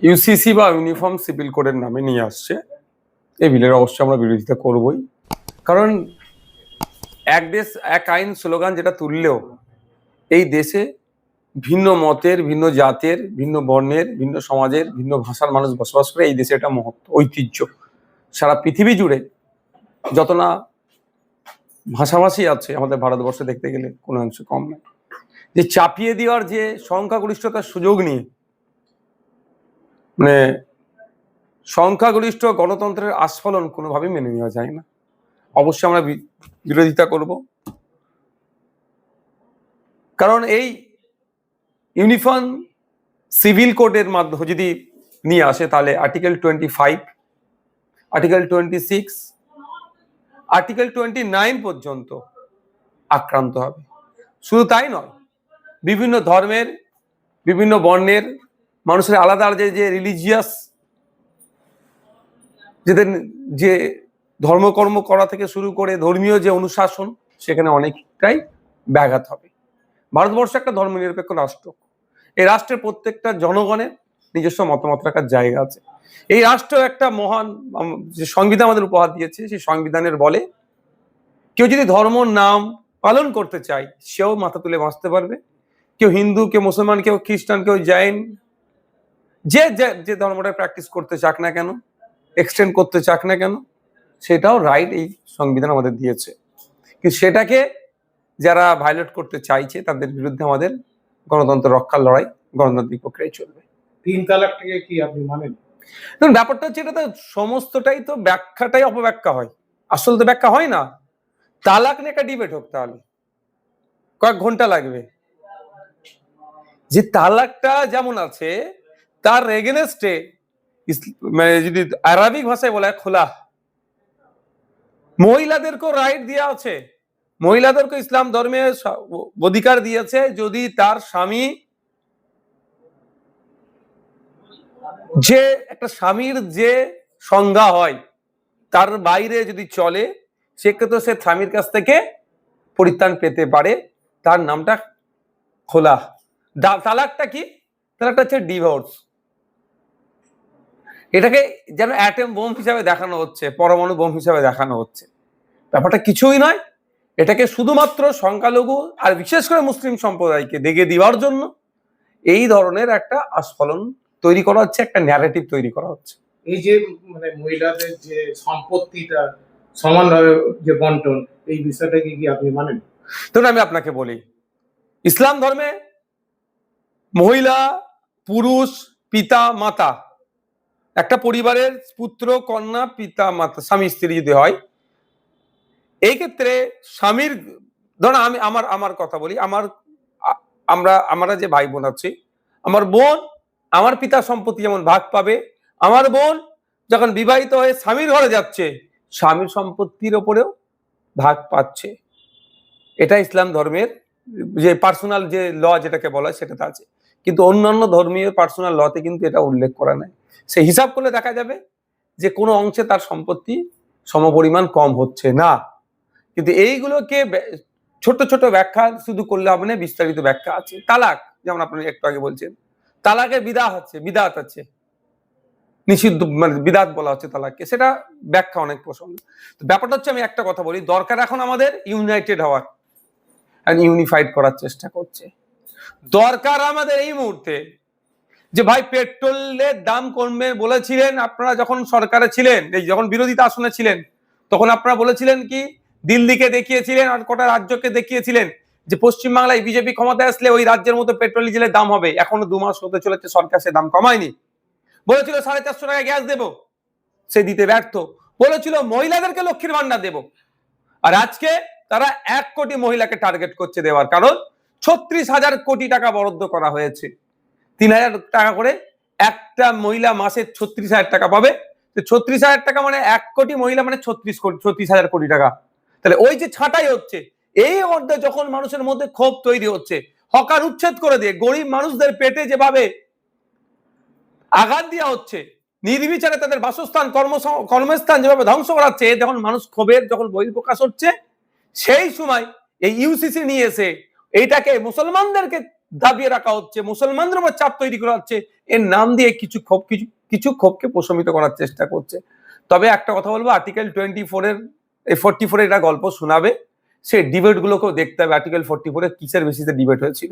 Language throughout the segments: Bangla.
ইউসিসি বা ইউনিফর্ম সিভিল কোডের নামে নিয়ে আসছে। এই বিলের অবশ্যই আমরা বিরোধিতা করবই, কারণ এক দেশ এক আইন স্লোগান যেটা তুললেও এই দেশে ভিন্ন মতের, ভিন্ন জাতের, ভিন্ন বর্ণের, ভিন্ন সমাজের, ভিন্ন ভাষার মানুষ বসবাস করে। এই দেশে এটা মহত্ব, ঐতিহ্য। সারা পৃথিবী জুড়ে যত না ভাষাভাষী আছে আমাদের ভারতবর্ষে দেখতে গেলে কোনো অংশ কম নয়। যে চাপিয়ে দেওয়ার যে সংখ্যাগরিষ্ঠতার সুযোগ নিয়ে, মানে সংখ্যাগরিষ্ঠ গণতন্ত্রের আস্ফলন কোনোভাবেই মেনে নেওয়া যায় না। অবশ্যই আমরা বিরোধিতা করব, কারণ এই ইউনিফর্ম সিভিল কোডের মাধ্যমে যদি নিয়ে আসে তাহলে আর্টিকেল 25, আর্টিকেল 26, আর্টিকেল 29 পর্যন্ত আক্রান্ত হবে। শুধু তাই নয়, বিভিন্ন ধর্মের, বিভিন্ন বর্ণের মানুষের আলাদা আলাদা যে রিলিজিয়াস যে ধর্মকর্ম করা থেকে শুরু করে ধর্মীয় যে অনুশাসন, সেখানে অনেকটাই ব্যাঘাত হবে। ভারতবর্ষ একটা ধর্মনিরপেক্ষ রাষ্ট্র। এই রাষ্ট্রের প্রত্যেকটা জনগণের নিজস্ব মতামত রাখার জায়গা আছে। এই রাষ্ট্র একটা মহান যে সংবিধান আমাদের উপহার দিয়েছে, সেই সংবিধানের বলে কেউ যদি ধর্ম নাম পালন করতে চায় সেও মাথা তুলে বাঁচতে পারবে। কেউ হিন্দু, কেউ মুসলমান, কেউ খ্রিস্টান, কেউ জৈন, যে যে ধর্মটা প্র্যাকটিস করতে চাক না কেন, এক্সটেন্ড করতে চাক না কেন, সেটাও রাইট এই সংবিধান আমাদের দিয়েছে। কিন্তু সেটাকে যারা ভায়োলেট করতে চাইছে তাদের বিরুদ্ধে আমাদের গণতন্ত্র রক্ষার লড়াই গণতান্ত্রিক প্রক্রিয়ায় চলবে। 3 তালাকটাকে কি আপনি মানেন? দেখুন, ব্যাপারটা হচ্ছে এটা তো সমস্তটাই তো ব্যাখ্যাটাই অপব্যাখ্যা হয়, আসল তো ব্যাখ্যা হয় না। তালাক নিয়ে একটা ডিবেট হোক, তাহলে কয়েক ঘন্টা লাগবে। যে তালাকটা যেমন আছে তার এগেনস্টে মানে যদি আরবিক ভাষায় বলা হয় খোলা, মহিলাদেরকেও রাইট দেওয়া আছে। মহিলাদেরকে ইসলাম ধর্মে অধিকার দিয়েছে, যদি তার স্বামী, যে একটা স্বামীর যে সংজ্ঞা হয় তার বাইরে যদি চলে, সেক্ষেত্রে সে স্বামীর কাছ থেকে পরিত্রাণ পেতে পারে। তার নামটা খোলা। তালাকটা কি? তালাকটা হচ্ছে ডিভোর্স। এটাকে যেন অ্যাটম বোম হিসাবে দেখানো হচ্ছে, পরমাণু বোম হিসাবে দেখানো হচ্ছে। ব্যাপারটা কিছুই নয়। এটাকে শুধুমাত্র সংখ্যালঘু আর বিশেষ করে মুসলিম সম্প্রদায়কে দেখে দেওয়ার জন্য এই ধরনের একটা আস্ফলন তৈরি করা হচ্ছে, একটা ন্যারেটিভ তৈরি করা হচ্ছে। এই যে মানে মহিলাদের যে সম্পত্তিটা সমানভাবে যে বন্টন, এই বিষয়টাকে কি আপনি মানেন? তো আমি আপনাকে বলি, ইসলাম ধর্মে মহিলা, পুরুষ, পিতা, মাতা, একটা পরিবারের পুত্র, কন্যা, পিতা, মাতা, স্বামী স্ত্রী যদি হয়, এই ক্ষেত্রে স্বামীর, ধরুন আমি আমার কথা বলি, আমরা যে ভাই বোন আছি, আমার বোন আমার পিতার সম্পত্তি যেমন ভাগ পাবে, আমার বোন যখন বিবাহিত হয়ে স্বামীর ঘরে যাচ্ছে স্বামীর সম্পত্তির ওপরেও ভাগ পাচ্ছে। এটা ইসলাম ধর্মের যে পার্সোনাল যে ল যেটাকে বলা হয় সেটাতে আছে, কিন্তু অন্যান্য ধর্মীয় পার্সোনাল লতে কিন্তু এটা উল্লেখ করা নাই। সে হিসাব করলে দেখা যাবে যে কোনো অংশে তার সম্পত্তি সমপরিমাণ কম হচ্ছে না। কিন্তু এইগুলোকে ছোট ছোট ব্যাখ্যা শুধু করলে হবে না, বিস্তারিত ব্যাখ্যা আছে। তালাক, যেমন আপনি একটু আগে বলছেন, তালাকের বিদাত আছে, নিষিদ্ধ, মানে বিদাত বলা হচ্ছে তালাককে, সেটা ব্যাখ্যা অনেক প্রসঙ্গ। ব্যাপারটা হচ্ছে, আমি একটা কথা বলি, দরকার এখন আমাদের ইউনাইটেড হওয়ার, ইউনিফাইড করার চেষ্টা করছে। দরকার আমাদের এই মুহূর্তে যে ভাই পেট্রোলের দাম কমবে বলেছিলেন আপনারা যখন সরকারে ছিলেন, এই যখন বিরোধিতা আসনে ছিলেন, তখন আপনারা বলেছিলেন কি, দিল্লিকে দেখিয়েছিলেন আর কটা রাজ্যকে দেখিয়েছিলেন যে পশ্চিমবাংলায় বিজেপি ক্ষমতায় আসলে ওই রাজ্যের মতো পেট্রোল ডিজেলের দাম হবে। এখনো 2 মাস হতে চলেছে, সরকার সে দাম কমায়নি। বলেছিল 450 টাকা গ্যাস দেব, সে দিতে ব্যর্থ। বলেছিল মহিলাদেরকে লক্ষ্মীর ভান্ডার দেব, আর আজকে তারা 1 কোটি মহিলাকে টার্গেট করছে দেওয়ার, কারণ 36,000 কোটি টাকা বরাদ্দ করা হয়েছে। 3,000 টাকা করে একটা মহিলা মাসে 36,000 টাকা পাবে। 36,000 টাকা মানে 1 কোটি মহিলা মানে 36,000 কোটি টাকা। তাহলে ওই যে ছাঁটাই হচ্ছে, এই মধ্যে যখন মানুষের মধ্যে ক্ষোভ তৈরি হচ্ছে, হকার উচ্ছেদ করে দিয়ে গরিব মানুষদের পেটে যেভাবে আঘাত দেওয়া হচ্ছে, নির্বিচারে তাদের বাসস্থান, কর্মস্থান যেভাবে ধ্বংস করাচ্ছে, যখন মানুষ ক্ষোভের যখন বহিঃপ্রকাশ হচ্ছে, সেই সময় এই ইউসিসি নিয়ে এসে এইটাকে মুসলমানদেরকে দাবিয়ে রাখা হচ্ছে, মুসলমানদের উপর চাপ তৈরি করা হচ্ছে, এর নাম দিয়ে কিছু ক্ষোভকে প্রশমিত করার চেষ্টা করছে। তবে একটা কথা বলবো, আর্টিকেল 44 এটা গল্প শোনাবে, সে ডিবেট গুলোকেও দেখতে হবে আর্টিকেল 44 কিসের বেসিসে ডিবেট হয়েছিল।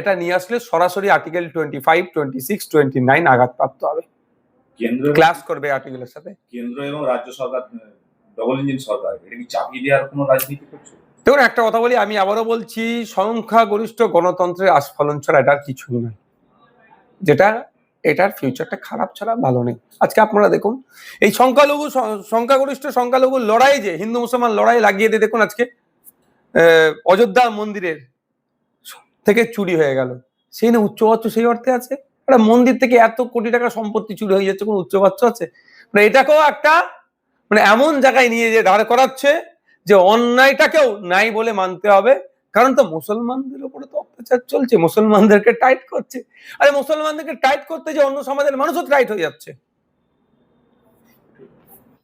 এটা নিয়ে আসলে সরাসরি আর্টিকেল 25, 26, 29 আঘাতপ্রাপ্ত হবে, ক্লাস করবে আর্টিকেলের সাথে। কেন্দ্র এবং রাজ্য সরকার ডবল ইঞ্জিন সরকার, এটা কি চাপিয়ে দেওয়ার কোনো রাজনীতি করছে? দেখুন, একটা কথা বলি, আমি আবারও বলছি, সংখ্যাগরিষ্ঠ গণতন্ত্রের আস্ফালন ছাড়া এটার কিছুই নয়, যেটা এটার ফিউচারটা খারাপ ছাড়া ভালো নেই। আজকে আপনারা দেখুন, এই সংখ্যাগরিষ্ঠ লড়াই, যে হিন্দু মুসলমান লড়াই লাগিয়ে দিয়ে দেখুন, আজকে অযোধ্যা মন্দিরের থেকে চুরি হয়ে গেল, সেই না উচ্চবাচ্য সেই অর্থে আছে? একটা মন্দির থেকে এত কোটি টাকা সম্পত্তি চুরি হয়ে যাচ্ছে, কোনো উচ্চবাচ্য আছে? মানে এটাকেও একটা এমন জায়গায় নিয়ে যে দাঁড় করাচ্ছে যে অন্যায়টাকেও নাই বলে মানতে হবে, কারণ তো মুসলমানদের উপরে তো অত্যাচার চলছে, মুসলমানদেরকে টাইট করছে। আরে মুসলমানদেরকে টাইট করতে যে অন্য সমাজের মানুষও টাইট হয়ে যাচ্ছে।